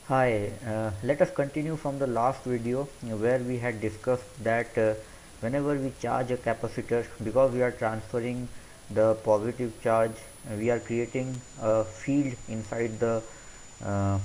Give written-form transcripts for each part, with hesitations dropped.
Hi, let us continue from the last video where we had discussed that whenever we charge a capacitor, because we are transferring the positive charge, we are creating a field inside the uh,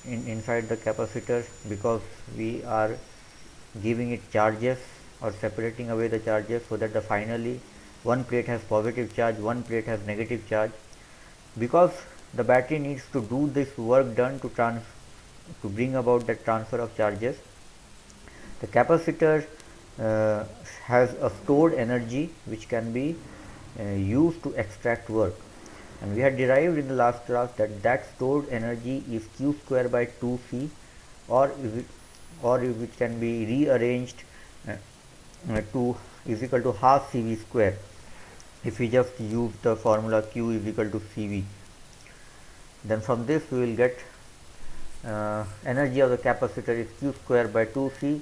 inside the capacitor, because we are giving it charges or separating away the charges, so that the finally one plate has positive charge, one plate has negative charge. Because the battery needs to do this work done to bring about that transfer of charges, the capacitor uh, has a stored energy which can be used to extract work, and we had derived in the last class that stored energy is q square by 2c, or if it can be rearranged to is equal to half cv square if we just use the formula q is equal to cv. Then from this we will get energy of the capacitor is q square by 2c,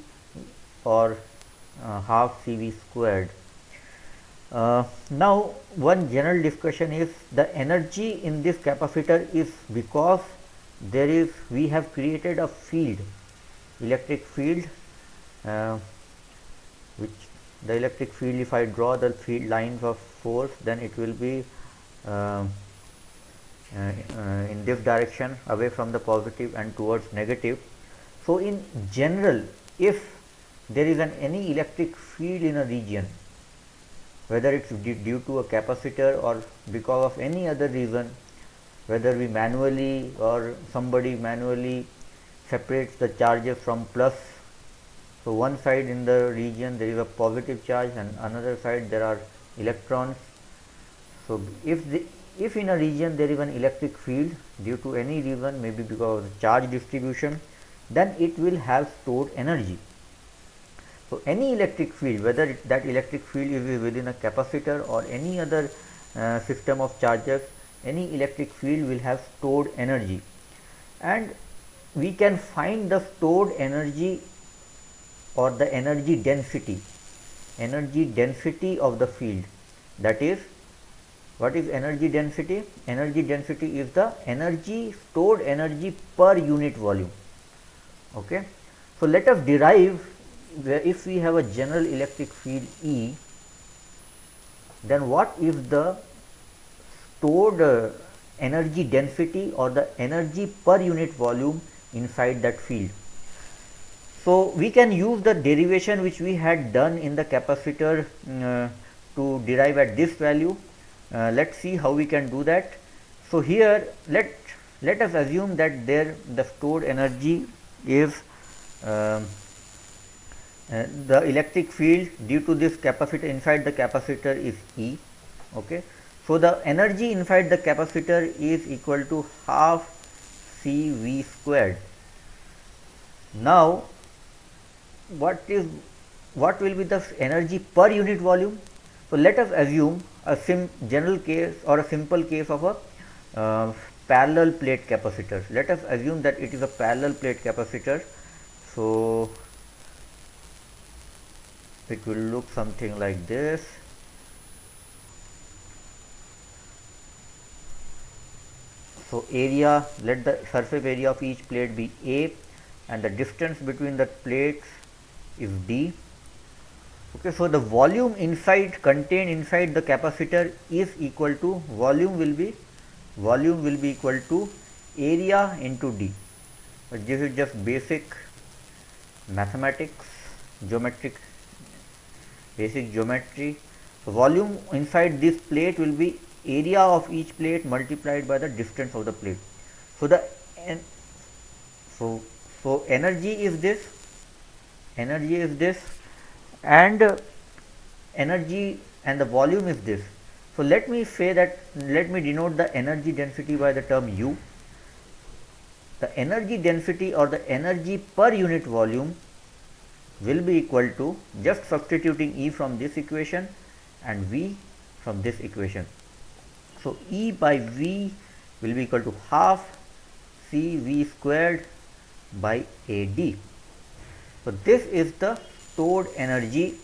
or half cv squared. Now one general discussion is the energy in this capacitor is because we have created a field, electric field, uh, which the electric field, if I draw the field lines of force, then it will be uh, in this direction, away from the positive and towards negative. So in general, if there is any electric field in a region, whether it's due to a capacitor or because of any other reason, whether we manually or somebody manually separates the charges from plus, so one side in the region there is a positive charge and another side there are electrons. So if in a region there is an electric field due to any reason, maybe because of charge distribution, then it will have stored energy. So any electric field, whether that electric field is within a capacitor or any other system of charges, any electric field will have stored energy, and we can find the stored energy or the energy density of the field. That is, what is energy density? Energy density is the stored energy per unit volume. Okay, so let us derive, where if we have a general electric field E, then what is the stored energy density or the energy per unit volume inside that field. So we can use the derivation which we had done in the capacitor to derive at this value. Let's see how we can do that. So here let us assume that the stored energy is the electric field due to this capacitor inside the capacitor is E. Okay, so the energy inside the capacitor is equal to half CV squared. Now what will be the energy per unit volume? So let us assume a general case or a simple case of a parallel plate capacitor. Let us assume that it is a parallel plate capacitor. So it will look something like this. So area, let the surface area of each plate be A, and the distance between the plates is D. Okay, so the volume contained inside the capacitor is equal to, volume will be equal to area into D. But this is just basic mathematics, basic geometry. So volume inside this plate will be area of each plate multiplied by the distance of the plate. So the so energy is this, and energy and the volume is this. So let me denote the energy density by the term U. The energy density or the energy per unit volume will be equal to, just substituting E from this equation and V from this equation. So E by V will be equal to half CV squared by AD. So this is the stored energy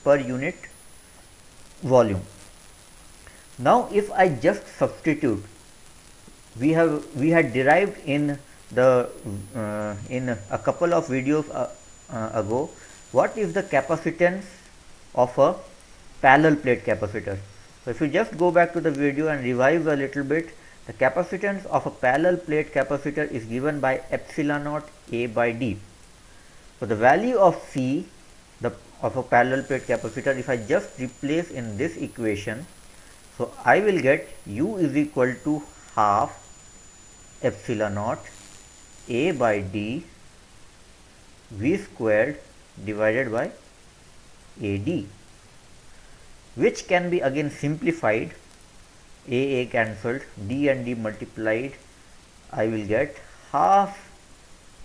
per unit volume. Now if I just substitute, we had derived in the in a couple of videos ago, what is the capacitance of a parallel plate capacitor. So if you just go back to the video and revise a little bit, the capacitance of a parallel plate capacitor is given by epsilon naught A by D. So the value of C of a parallel plate capacitor, if I just replace in this equation, so I will get U is equal to half epsilon naught A by D V squared divided by AD, which can be again simplified. A cancelled, D and D multiplied, I will get half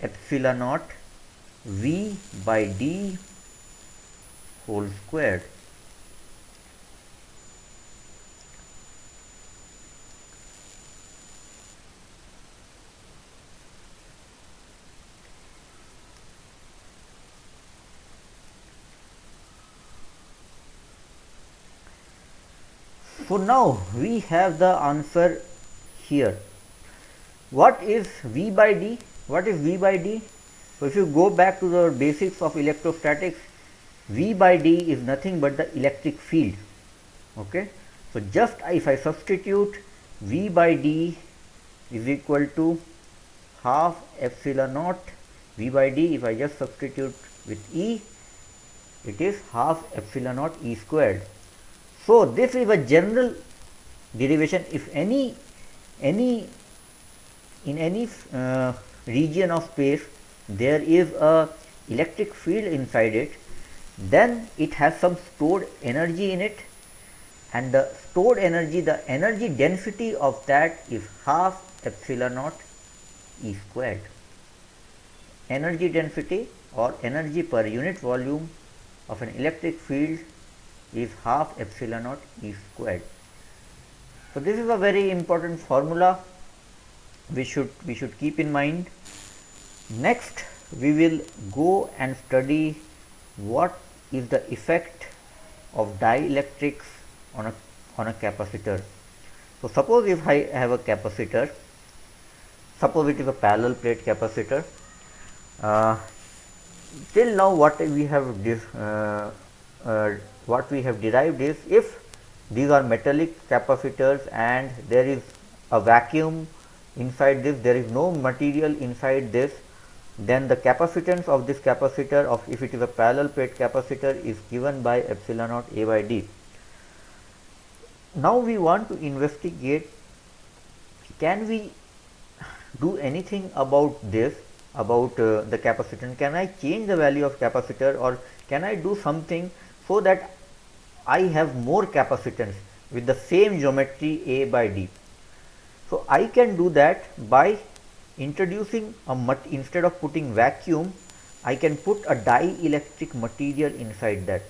epsilon naught V by D whole squared. So now we have the answer here. What is V by D? What is V by D? So if you go back to the basics of electrostatics, V by D is nothing but the electric field. Okay. So just if I substitute V by D is equal to half epsilon naught V by D, if I just substitute with E, it is half epsilon naught E squared. So this is a general derivation. If in any region of space there is a electric field inside it, then it has some stored energy in it, and the stored energy, the energy density of that is half epsilon naught E squared. Energy density or energy per unit volume of an electric field is half epsilon naught E squared. So this is a very important formula we should keep in mind. Next we will go and study what is the effect of dielectrics on a capacitor. So suppose if I have a capacitor, suppose it is a parallel plate capacitor. Till now what we have derived is, if these are metallic capacitors and there is a vacuum inside this, there is no material inside this, then the capacitance of this capacitor, of if it is a parallel plate capacitor, is given by epsilon naught A by D. Now we want to investigate, can we do anything about this, about the capacitance? Can I change the value of capacitor, or can I do something so that I have more capacitance with the same geometry A by D? So I can do that by introducing instead of putting vacuum, I can put a dielectric material inside that.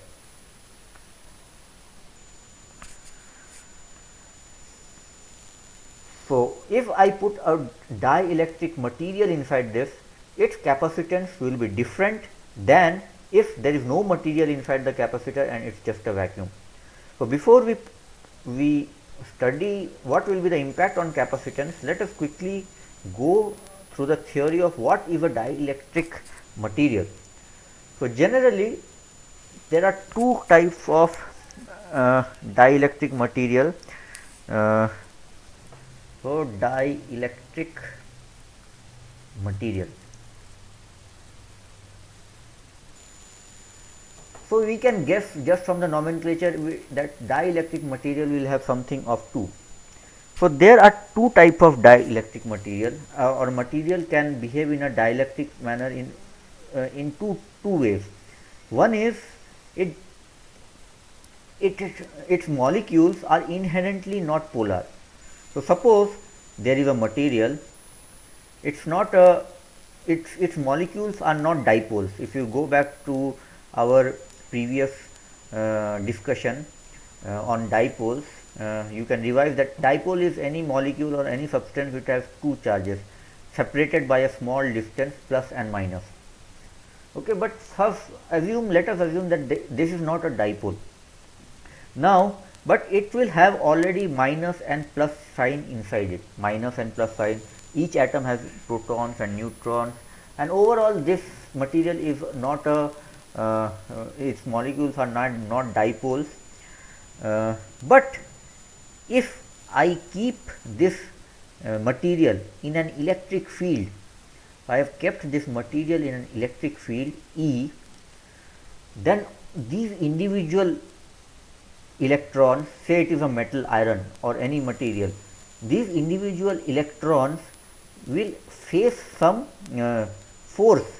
So if I put a dielectric material inside this, its capacitance will be different than if there is no material inside the capacitor and it's just a vacuum. So before we study what will be the impact on capacitance, let us quickly go through the theory of what is a dielectric material. So generally there are two types of dielectric material. So dielectric material. So we can guess just from the nomenclature that dielectric material will have something of two. So there are two types of dielectric material, or material can behave in a dielectric manner in two ways. One is its molecules are inherently not polar. So suppose there is a material, its molecules are not dipoles. If you go back to our previous discussion on dipoles, you can revise that dipole is any molecule or any substance which has two charges separated by a small distance, plus and minus. Okay, but first let us assume that this is not a dipole. Now, but it will have already minus and plus sign inside it, minus and plus sign. each atom has protons and neutrons, and overall this material is not a its molecules are not dipoles, but if I keep this material in an electric field, I have kept this material in an electric field E, then these individual electrons, say it is a metal, iron or any material, these individual electrons will face some force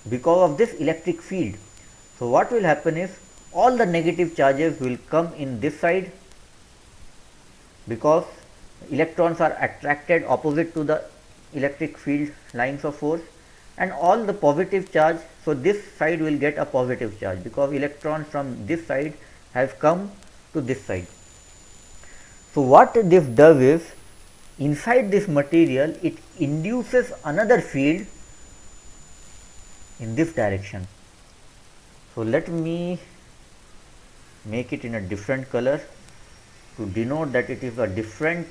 because of this electric field. So, what will happen is all the negative charges will come in this side, because electrons are attracted opposite to the electric field lines of force, and all the positive charge. So, this side will get a positive charge because electrons from this side have come to this side. So, what this does is, inside this material it induces another field in this direction. So, let me make it in a different color to denote that it is a different.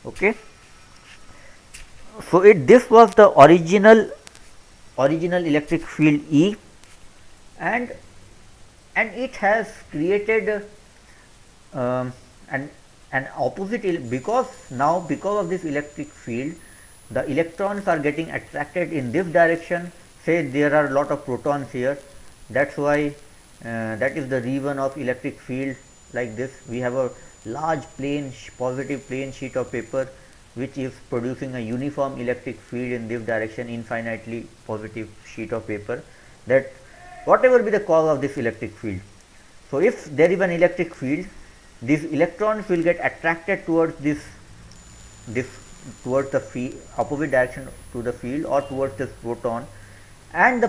Okay. So, this was the original electric field E, and it has created an opposite, because now because of this electric field the electrons are getting attracted in this direction. Say there are a lot of protons here, that is why that is the reason of electric field like this. We have a large plane positive plane sheet of paper which is producing a uniform electric field in this direction, infinitely positive sheet of paper, that whatever be the cause of this electric field. So, if there is an electric field, these electrons will get attracted towards this towards the field, opposite direction to the field, or towards this proton, and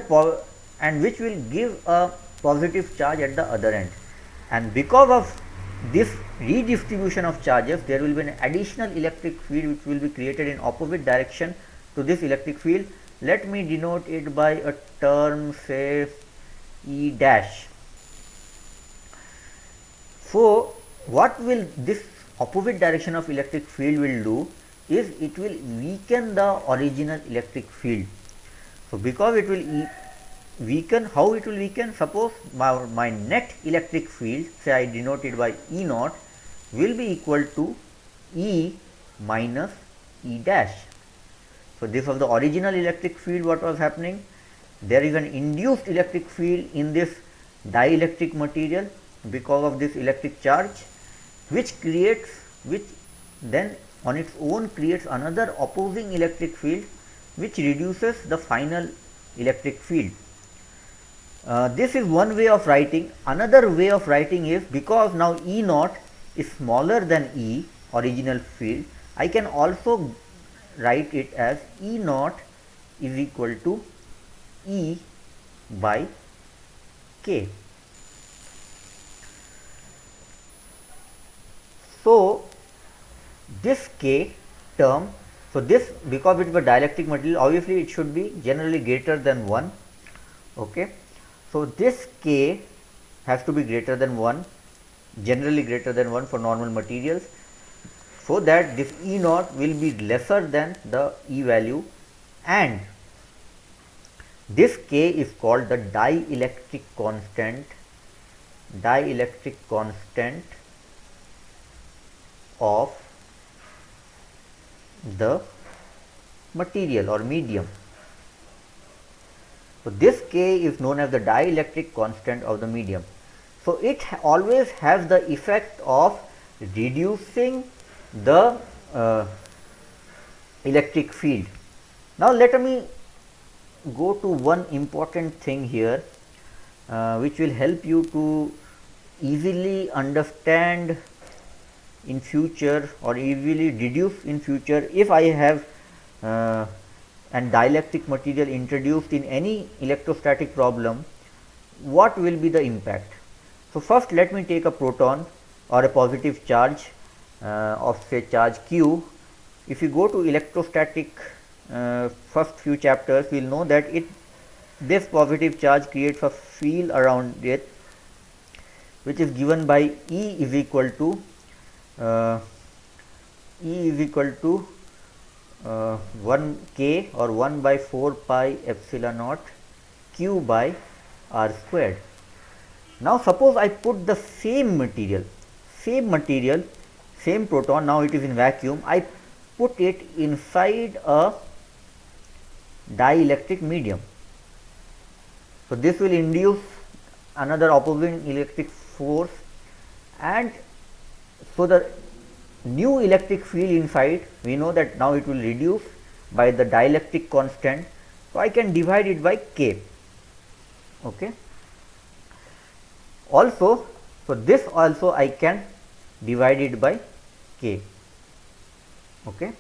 which will give a positive charge at the other end. And because of this redistribution of charges, there will be an additional electric field which will be created in opposite direction to this electric field. Let me denote it by a term, say E dash. So, what will this opposite direction of electric field will do is, it will weaken the original electric field. So, because it will weaken, how it will weaken? Suppose my net electric field, say I denote it by E naught, will be equal to E minus E dash. So, this was the original electric field. What was happening? There is an induced electric field in this dielectric material because of this electric charge, which then on its own creates another opposing electric field which reduces the final electric field. This is one way of writing. Another way of writing is, because now E naught is smaller than E original field, I can also write it as E naught is equal to E by K. So, this K term, so this, because it is a dielectric material, obviously it should be generally greater than 1. Okay. So, this K has to be greater than 1, generally greater than 1 for normal materials, so that this E naught will be lesser than the E value, and this K is called the dielectric constant of the material or medium. So, this K is known as the dielectric constant of the medium. So, it always has the effect of reducing the electric field. Now, let me go to one important thing here which will help you to easily understand in future, or easily deduce in future, if I have an dielectric material introduced in any electrostatic problem, what will be the impact. So, first let me take a proton or a positive charge of, say, charge Q. If you go to electrostatic first few chapters, we will know that this positive charge creates a field around it, which is given by E is equal to 1 k or 1 by 4 pi epsilon naught q by r squared. Now suppose I put the same material, same proton, now it is in vacuum, I put it inside a dielectric medium. So this will induce another opposing electric force, and so the new electric field inside, we know that now it will reduce by the dielectric constant, so I can divide it by k. Okay. Also, so this also I can divide it by k. Okay.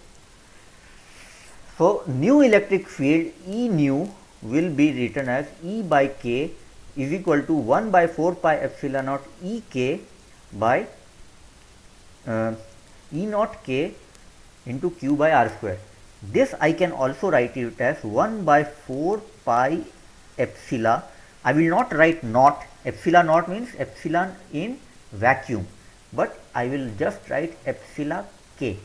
So new electric field E nu will be written as E by k is equal to 1 by 4 pi epsilon naught E k by E naught k into q by r square. This I can also write it as 1 by 4 pi epsilon. I will not write naught. Epsilon naught means epsilon in vacuum, but I will just write epsilon k.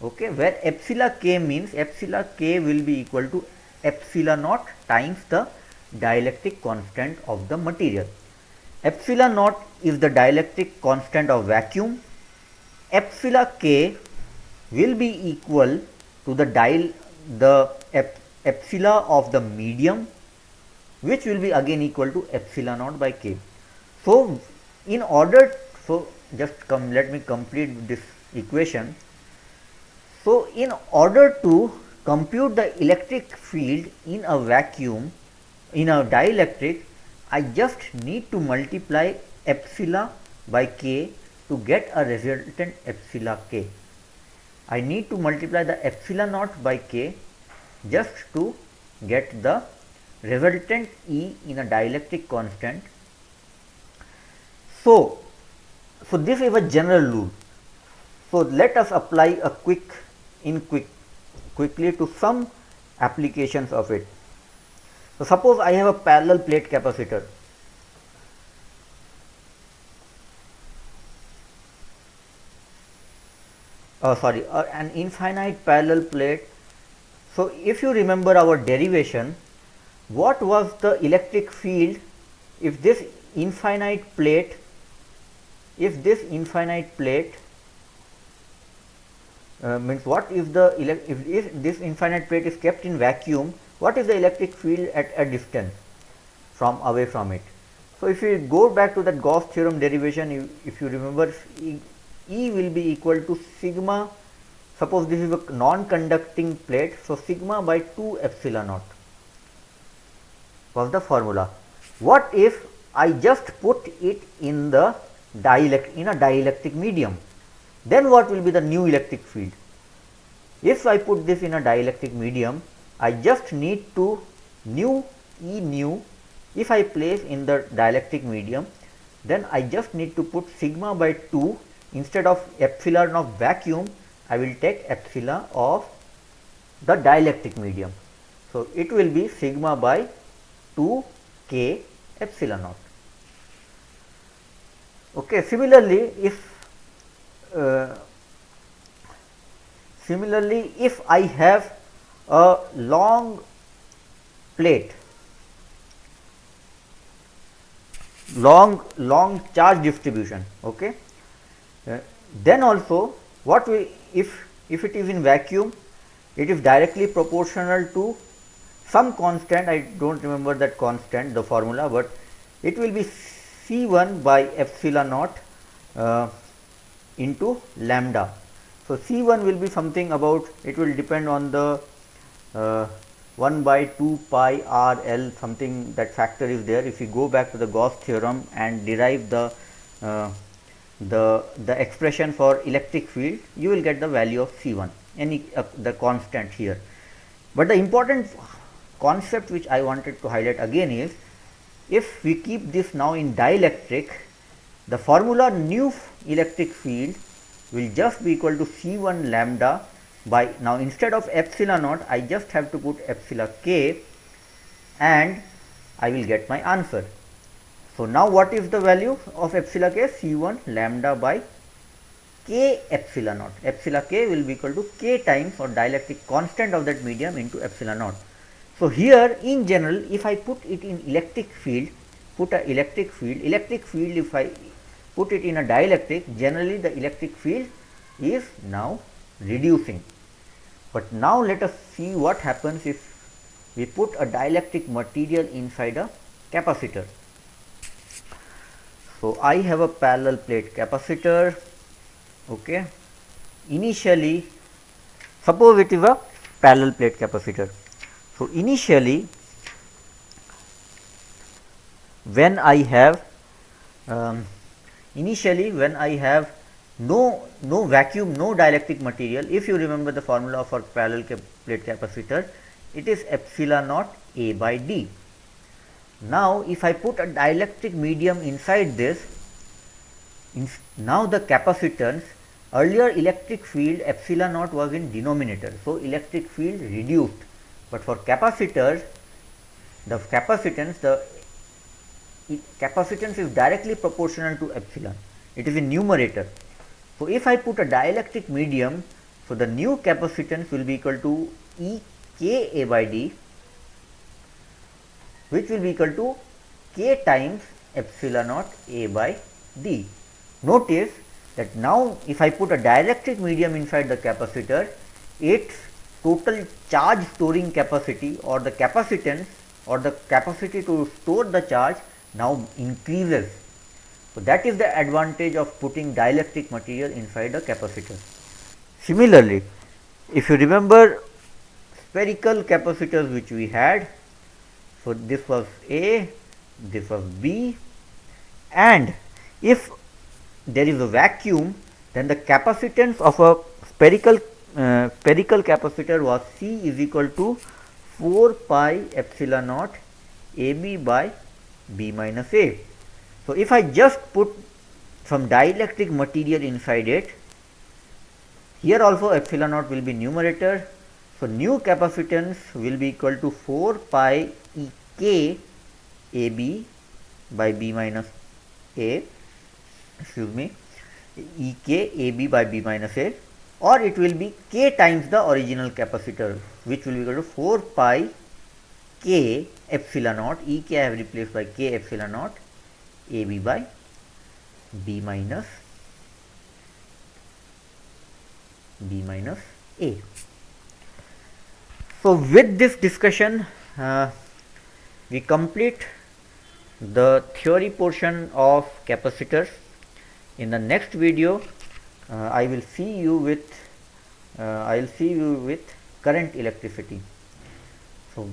Okay, where epsilon k means epsilon k will be equal to epsilon naught times the dielectric constant of the material. Epsilon naught is the dielectric constant of vacuum. Epsilon k will be equal to the epsilon of the medium, which will be again equal to epsilon naught by k. So in order, so just let me complete this equation. So in order to compute the electric field in a vacuum, in a dielectric, I just need to multiply epsilon by k to get a resultant epsilon k. I need to multiply the epsilon naught by k just to get the resultant E in a dielectric constant. So this is a general rule. So let us apply a quickly to some applications of it. So suppose I have a parallel plate capacitor. An infinite parallel plate. So if you remember our derivation, what was the electric field if this infinite plate means what if this infinite plate is kept in vacuum, what is the electric field at a distance away from it? So if you go back to that Gauss theorem derivation, if you remember, E will be equal to sigma. Suppose this is a non-conducting plate, so sigma by 2 epsilon naught was the formula. What if I just put it in a dielectric medium? Then what will be the new electric field? If I put this in a dielectric medium, I just need to E nu. If I place in the dielectric medium, then I just need to put sigma by 2 instead of epsilon of vacuum. I will take epsilon of the dielectric medium. So it will be sigma by 2 k epsilon naught. Okay. Similarly, if I have a long plate, long charge distribution, okay, then also what we, if it is in vacuum, it is directly proportional to some constant. I don't remember that constant, the formula, but it will be C1 by epsilon naught into lambda. So C1 will be something about, it will depend on the 1 by 2 pi r l, something, that factor is there. If you go back to the Gauss theorem and derive the expression for electric field, you will get the value of C1, the constant here. But the important concept which I wanted to highlight again is, if we keep this now in dielectric, the formula new electric field will just be equal to C1 lambda by, now instead of epsilon naught, I just have to put epsilon k and I will get my answer. So now what is the value of epsilon k? C1 lambda by K epsilon naught. Epsilon K will be equal to K times or dielectric constant of that medium into epsilon naught. So, here in general, if I put it in electric field, electric field if I put it in a dielectric, generally the electric field is now reducing. But now let us see what happens if we put a dielectric material inside a capacitor. So, I have a parallel plate capacitor. Okay. Initially, suppose it is a parallel plate capacitor. So, initially when I have no vacuum, no dielectric material, if you remember the formula for parallel plate capacitor, it is epsilon naught A by D. Now, if I put a dielectric medium inside this, now the capacitance, earlier electric field epsilon naught was in denominator, so electric field reduced, but for capacitors the capacitance is directly proportional to epsilon, it is in numerator. So, if I put a dielectric medium, so the new capacitance will be equal to E K A by D, which will be equal to K times epsilon naught A by D. Notice that now if I put a dielectric medium inside the capacitor, its total charge storing capacity or the capacitance or the capacity to store the charge now increases. So, that is the advantage of putting dielectric material inside a capacitor. Similarly, if you remember spherical capacitors which we had, so this was A, this was B, and if there is a vacuum, then the capacitance of a spherical capacitor was C is equal to 4 pi epsilon naught AB by B minus A. So, if I just put some dielectric material inside it, here also epsilon naught will be numerator. So, new capacitance will be equal to 4 pi E K A B by B minus A, E K A B by B minus A, or it will be K times the original capacitor, which will be equal to 4 pi K epsilon naught, E K I have replaced by K epsilon naught A B by B minus A. So, with this discussion we complete the theory portion of capacitors. In the next video I will see you with current electricity. So,